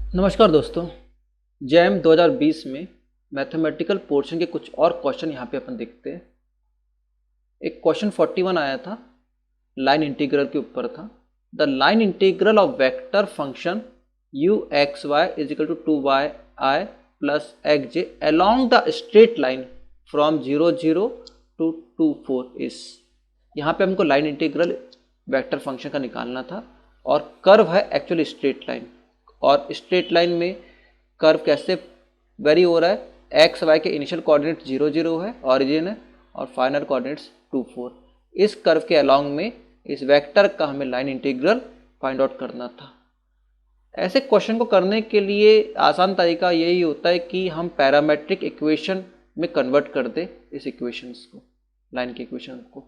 नमस्कार दोस्तों। जैम 2020 में मैथमेटिकल पोर्शन के कुछ और क्वेश्चन यहाँ पे अपन देखते हैं। एक क्वेश्चन 41 आया था, लाइन इंटीग्रल के ऊपर था। The line integral of vector function U X Y is equal to 2y plus X J along the straight line from 0 0 to 2 4 is. यहाँ पे हमको लाइन इंटीग्रल वेक्टर फंक्शन का निकालना था और कर्व है एक्चुअली स्ट्रेट लाइन। और straight line में कर्व कैसे वेरी हो रहा है, एक्स वाई के इनिशियल कोऑर्डिनेट 0 0 है, ऑरिजिन है, और फाइनल कोऑर्डिनेट्स 2 4। इस कर्व के अलॉन्ग में इस वेक्टर का हमें लाइन इंटीग्रल फाइंड आउट करना था। ऐसे क्वेश्चन को करने के लिए आसान तरीका यही होता है कि हम पैरामेट्रिक इक्वेशन में कन्वर्ट कर दे इस इक्वेशंस को, लाइन के इक्वेशन को।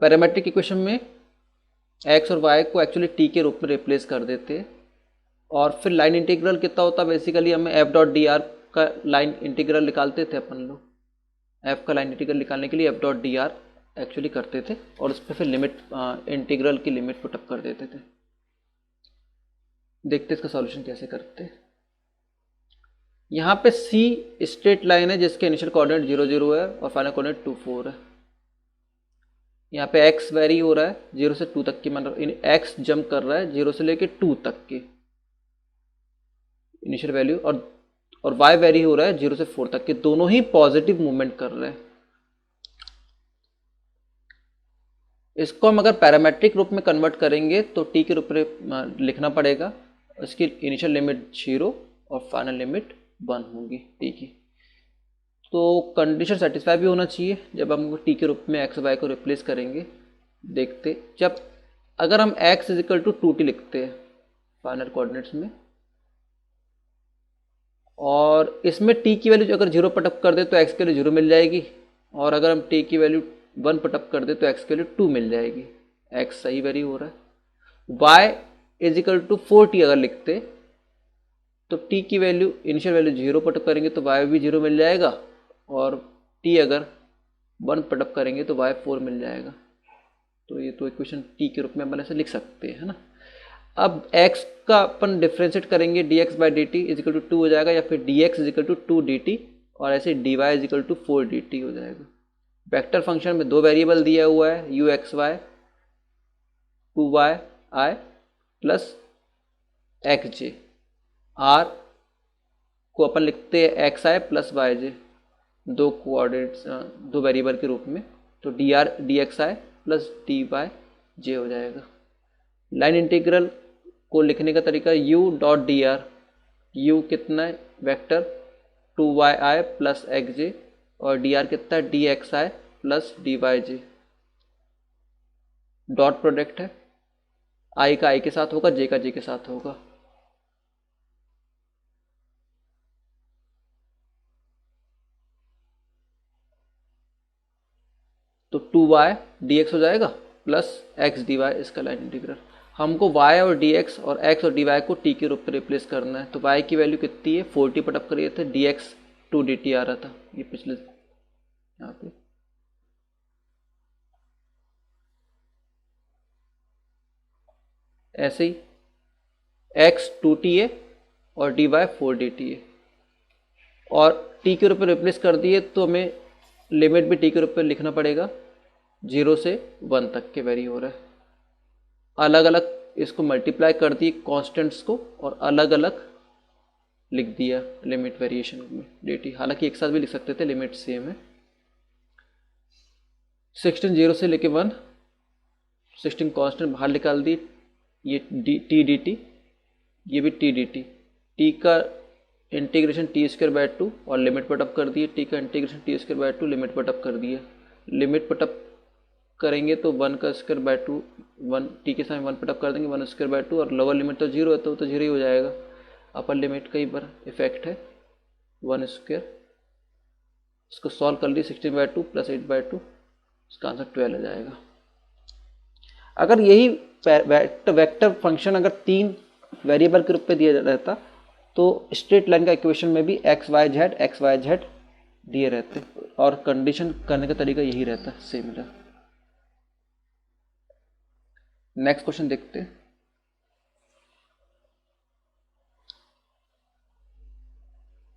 पैरामेट्रिक इक्वेशन में एक्स और वाई को एक्चुअली टी के रूप में रिप्लेस कर देते हैं और फिर लाइन इंटीग्रल कितना होता है, बेसिकली हमें एफ डॉट डी आर का लाइन इंटीग्रल निकालते थे अपन लोग। एफ का लाइन इंटीग्रल निकालने के लिए F dot D R actually करते थे और उस पर फिर लिमिट इंटीग्रल की लिमिट पुटअप कर देते थे। देखते इसका सॉल्यूशन कैसे करते। यहाँ पे सी स्ट्रेट लाइन है जिसके इनिशियल कोऑर्डिनेट 0 0 है और फाइनल कोऑर्डिनेट 2 4 है। यहाँ पे x वेरी हो रहा है 0 से 2 तक की, मतलब x जंप कर रहा है 0 से लेके 2 तक की इनिशियल वैल्यू, और y वेरी हो रहा है 0 से 4 तक के, दोनों ही पॉजिटिव मूवमेंट कर रहे हैं। इसको हम अगर पैरामेट्रिक रूप में कन्वर्ट करेंगे तो t के रूप में लिखना पड़ेगा। इसकी इनिशियल लिमिट 0 और फाइनल लिमिट 1 होगी t की। तो कंडीशन सेटिस्फाई भी होना चाहिए जब हम टी के रूप में एक्स वाई को रिप्लेस करेंगे। देखते, जब अगर हम x is equal to 2t लिखते हैं फाइनल कोऑर्डिनेट्स में, और इसमें t की वैल्यू अगर 0 पुटअप कर दे तो x के लिए 0 मिल जाएगी, और अगर हम t की वैल्यू 1 पुटअप कर दे तो x के लिए 2 मिल जाएगी। x सही वेरी हो रहा है। y is equal to 4t अगर लिखते तो t की वैल्यू इनिशियल वैल्यू 0 पुटअप करेंगे तो y भी 0 मिल जाएगा, और t अगर 1 पुटअप करेंगे तो y 4 मिल जाएगा। तो ये तो इक्वेशन t के रूप में अपन ऐसे लिख सकते हैं, है ना। अब x का अपन डिफ्रेंशिएट करेंगे dx by D T is equal to 2 हो जाएगा, या फिर dx is equal to 2 dt, और ऐसे dy is equal to 4 dt हो जाएगा। वेक्टर फंक्शन में दो वेरिएबल दिया हुआ है u x y 2y i plus X J. r को अपन लिखते हैं एक्स आई प्लस वाई जे, दो कोऑर्डिनेट्स दो वेरिएबल के रूप में, तो डी आर डी एक्स आई प्लस डी वाई जे हो जाएगा। लाइन इंटीग्रल को लिखने का तरीका u dot D R, you कितना है वेक्टर 2yi प्लस एक्स जे, और डी आर कितना है डी एक्स आई प्लस डी वाई जे। डॉट प्रोडक्ट है, i का i के साथ होगा, j का j के साथ होगा। तो 2y dx हो जाएगा प्लस x dy, इसका लाइन इंटीग्रल। हमको y और dx और x और dy को t के रूप में रिप्लेस करना है। तो y की वैल्यू कितनी है 40 पुटअप करिए थे, dx 2 dt आ रहा था ये पिछले यहाँ पे। ऐसे ही x 2t है और dy 4 dt है, और t के रूप में रिप्लेस कर दिए तो हमें लिमिट भी t के रूप में लिखना पड़ेगा, 0 से 1 तक के वेरी हो रहा है। अलग अलग इसको मल्टीप्लाई कर दिए कॉन्स्टेंट्स को और अलग अलग लिख दिया लिमिट वेरिएशन में dt। हालांकि एक साथ भी लिख सकते थे, लिमिट सेम है। 16 0 से लेके 1, 16 कॉन्स्टेंट बाहर निकाल दी, ये टी डी टी, ये भी टी डी टी। टी का इंटीग्रेशन टी स्क्वायर बाय 2 और लिमिट पुटअप कर दिए, टी का integration T square by 2 limit put up कर दिए। लिमिट पुटअप करेंगे तो 1 का स्क्वायर बाय 2, 1 टी के सामने 1 पुटअप कर देंगे, 1 स्क्वायर बाय 2, और लोअर लिमिट तो 0 है तो 0 ही हो जाएगा। अपर लिमिट का ही बार इफेक्ट है 1 स्क्वायर। इसको सॉल्व कर लिए 16 बाय 2 प्लस 8 बाय 2, इसका आंसर 12 आ जाएगा। अगर यही वेक्टर फंक्शन अगर 3 वेरिएबल के रूप में दिया रहता तो स्ट्रेट लाइन का इक्वेशन में भी एक्स वाई जेड दिए रहते, और कंडीशन करने का तरीका यही रहता सिमिलर। नेक्स्ट क्वेश्चन देखते हैं।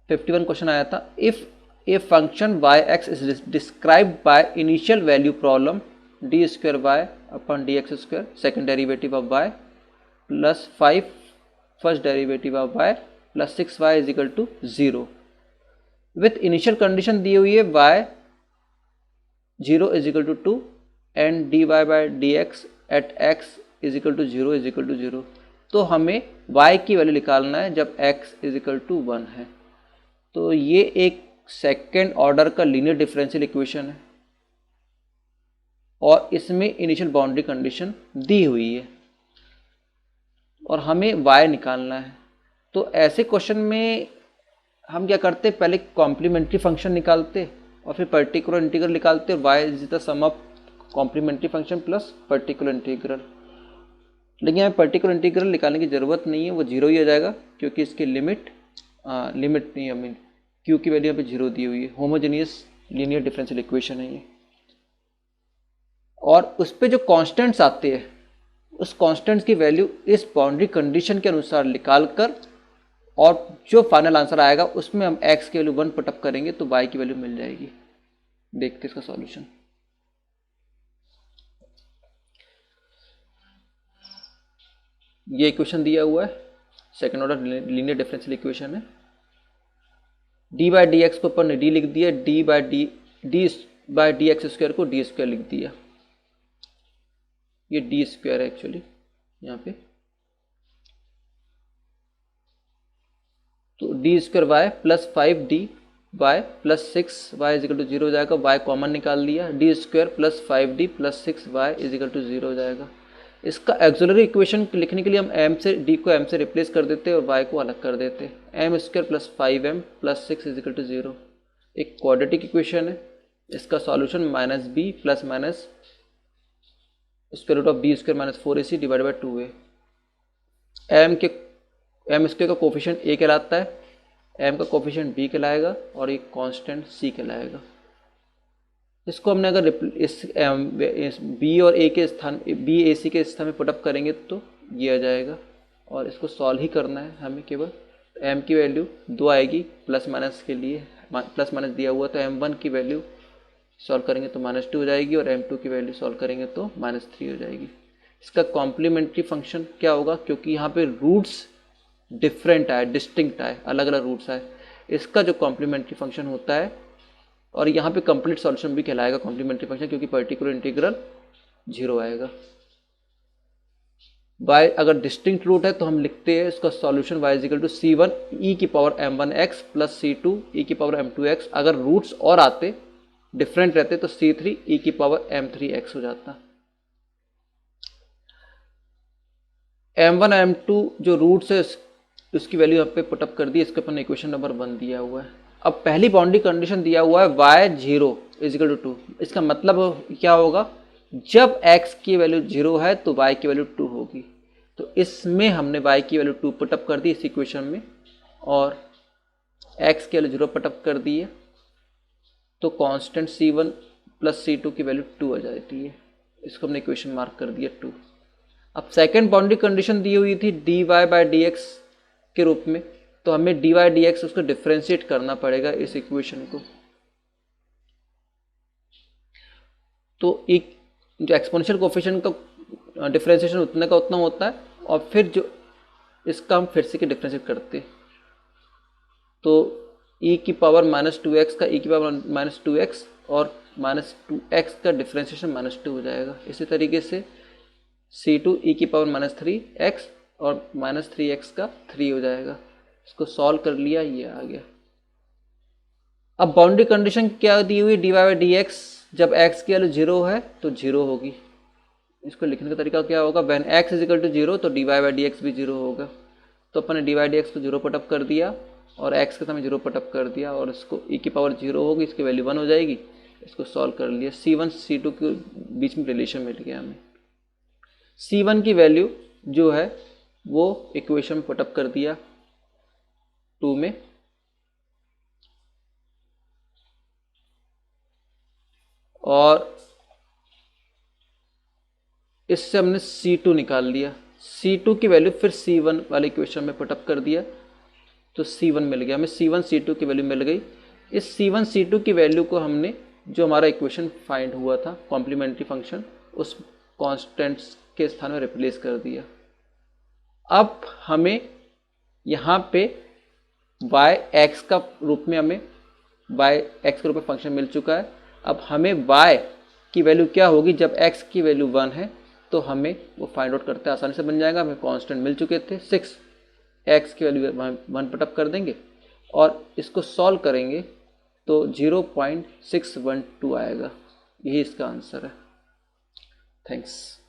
51 क्वेश्चन आया था, if a function y x is described by initial value problem d square y upon d x square second derivative of y plus 5 first derivative of y plus 6y is equal to 0 with initial condition दी हुई है y 0 is equal to 2 and dy by d x at x is equal to 0 is equal to 0। तो हमें y की value निकालना है जब x is equal to 1 है। तो ये एक सेकेंड ऑर्डर का लीनियर डिफरेंशियल इक्वेशन है और इसमें इनिशियल बाउंड्री कंडीशन दी हुई है और हमें y निकालना है। तो ऐसे क्वेश्चन में हम क्या करते, पहले कॉम्प्लीमेंट्री फंक्शन निकालते और फिर पर्टिकुलर इंटीग्रल निकालते, y is the sum of complementary function plus particular integral. लेकिन हमें पर्टिकुलर इंटीग्रल निकालने की ज़रूरत नहीं है, वो जीरो ही आ जाएगा क्योंकि इसकी लिमिट नहीं, हमें q की वैल्यू यहाँ पे जीरो दी हुई है। होमोजेनियस लीनियर डिफरेंशियल इक्वेशन है ये। और उस पर जो कॉन्स्टेंट्स आते हैं उस कॉन्स्टेंट्स की वैल्यू इस बाउंड्री कंडीशन के अनुसार निकाल कर और जो फाइनल आंसर आएगा उसमें हम x की वैल्यू 1 पुटअप करेंगे तो y की वैल्यू मिल जाएगी। देखते इसका सॉल्यूशन। ये इक्वेशन दिया हुआ है, second order linear differential equation है। डी बाई डी एक्स को ऊपर ने डी लिख दिया, D by d x square को डी स्क्वायर लिख दिया। ये डी स्क्वायर है एक्चुअली यहाँ पे। तो D square Y plus 5d Y plus 6y is equal to 0 हो जाएगा। y कॉमन निकाल लिया, D square plus 5d plus 6y is equal to 0 हो जाएगा। इसका एक्सिलरी इक्वेशन लिखने के लिए हम m से d को m से रिप्लेस कर देते और y को अलग कर देते। m square plus 5m plus 6 is equal to 0 एक क्वाड्रेटिक इक्वेशन है। इसका solution minus B plus minus square root of B square minus 4ac divide by 2a। m square का कोफिशिएंट a कहलाता है, m का कोफिशिएंट b कहलाएगा और एक कांस्टेंट c कहलाएगा। इसको हमने अगर इस b और a के स्थान b a c के स्थान में पुटअप करेंगे तो ये आ जाएगा और इसको सॉल्व ही करना है हमें। केवल m की वैल्यू 2 आएगी, प्लस माइनस के लिए प्लस माइनस दिया हुआ तो m1 की वैल्यू सॉल्व करेंगे तो -2 हो जाएगी और m2 की वैल्यू सॉल्व करेंगे तो -3 हो जाएगी। इसका कॉम्प्लीमेंट्री फंक्शन क्या होगा, क्योंकि यहाँ पे रूट्स डिफरेंट आए, डिस्टिंक्ट आए, अलग अलग रूट्स आए, इसका जो कॉम्प्लीमेंट्री फंक्शन होता है और यहाँ पे कंप्लीट सॉल्यूशन भी कहलाएगा कॉम्प्लीमेंट्री फंक्शन, क्योंकि पर्टिकुलर इंटीग्रल 0 आएगा। y अगर डिस्टिंक्ट रूट है तो हम लिखते हैं इसका solution y is equal to c1 e की power m1x plus c2 e की पावर m2x। अगर रूट्स और आते डिफरेंट रहते तो c3 e की पावर m3x हो जाता। m1 m2 जो रूट्स है उसकी वैल्यू यहाँ पे पुटअप कर दी, इसके अपन इक्वेशन नंबर 1 दिया हुआ है। अब पहली बाउंड्री कंडीशन दिया हुआ है y 0 इज इक्वल टू 2। इसका मतलब क्या होगा, जब x की वैल्यू 0 है तो y की वैल्यू 2 होगी। तो इसमें हमने y की वैल्यू 2 पुटअप कर दी इस इक्वेशन में और x की वैल्यू 0 पुटअप कर दी है तो कांस्टेंट c1 प्लस c2 की वैल्यू 2 आ जाती है। इसको हमने इक्वेशन मार्क कर दिया 2। अब सेकेंड बाउंड्री कंडीशन दी हुई थी dy बाई डी एक्स के रूप में, तो हमें dy डी एक्स उसको डिफ्रेंशिएट करना पड़ेगा इस इक्वेशन को। तो एक जो एक्सपोनेंशियल कोफिशिएंट का डिफ्रेंशिएशन उतना का उतना होता है और फिर जो इसका हम फिर से डिफ्रेंशिएट करते तो e की पावर -2x का e की पावर -2x और -2x का डिफ्रेंशिएशन -2 हो जाएगा। इसी तरीके से c2 e की पावर -3x और -3x का 3 हो जाएगा। इसको सॉल्व कर लिया, ये आ गया। अब बाउंड्री कंडीशन क्या दी हुई, dy बाई डी एक्स जब x की वैल्यू 0 है तो 0 होगी। इसको लिखने का तरीका क्या होगा, when x is equal to 0 तो dy बाई डी एक्स भी 0 होगा। तो अपन ने dy बाई डी एक्स को 0 पुटअप कर दिया और x के समय 0 पुटअप कर दिया और इसको e की पावर 0 होगी, इसकी वैल्यू 1 हो जाएगी। इसको सॉल्व कर लिया, c1 c2 के बीच में रिलेशन मिल गया हमें। c1 की वैल्यू जो है वो इक्वेशन में पुटअप कर दिया 2 में और इससे हमने c2 निकाल लिया। c2 की वैल्यू फिर c1 वाले इक्वेशन में पुटअप कर दिया तो C1 मिल गया हमें, C1 C2 की वैल्यू मिल गई। इस C1 C2 की वैल्यू को हमने जो हमारा इक्वेशन फाइंड हुआ था कॉम्प्लीमेंट्री फंक्शन, उस कॉन्स्टेंट्स के स्थान में रिप्लेस कर दिया। अब हमें यहाँ पे y x का रूप में हमें y x के रूप में फंक्शन मिल चुका है। अब हमें y की वैल्यू क्या होगी जब x की वैल्यू 1 है, तो हमें वो फाइंड आउट करते आसानी से बन जाएगा। हमें कांस्टेंट मिल चुके थे 6, x की वैल्यू 1 पुटअप कर देंगे और इसको सॉल्व करेंगे तो 0.612 आएगा। यही इसका आंसर है। थैंक्स।